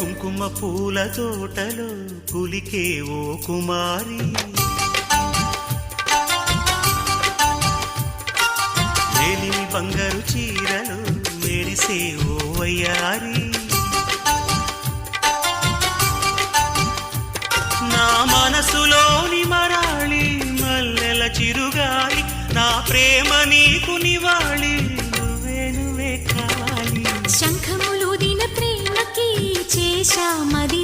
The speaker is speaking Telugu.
కుంకుమ పూల తోటలో కులికే ఓ కుమారి, మేలిమి బంగారు చీరలు మెరిసే ఓ వయ్యారి, నా మనసులోని మరాళి మల్లెల చిరుగాలి, నా ప్రేమ నీకు నివాళి, నువ్వే కావాలి. శంఖములు దిన ప్రేమకి చేశా మది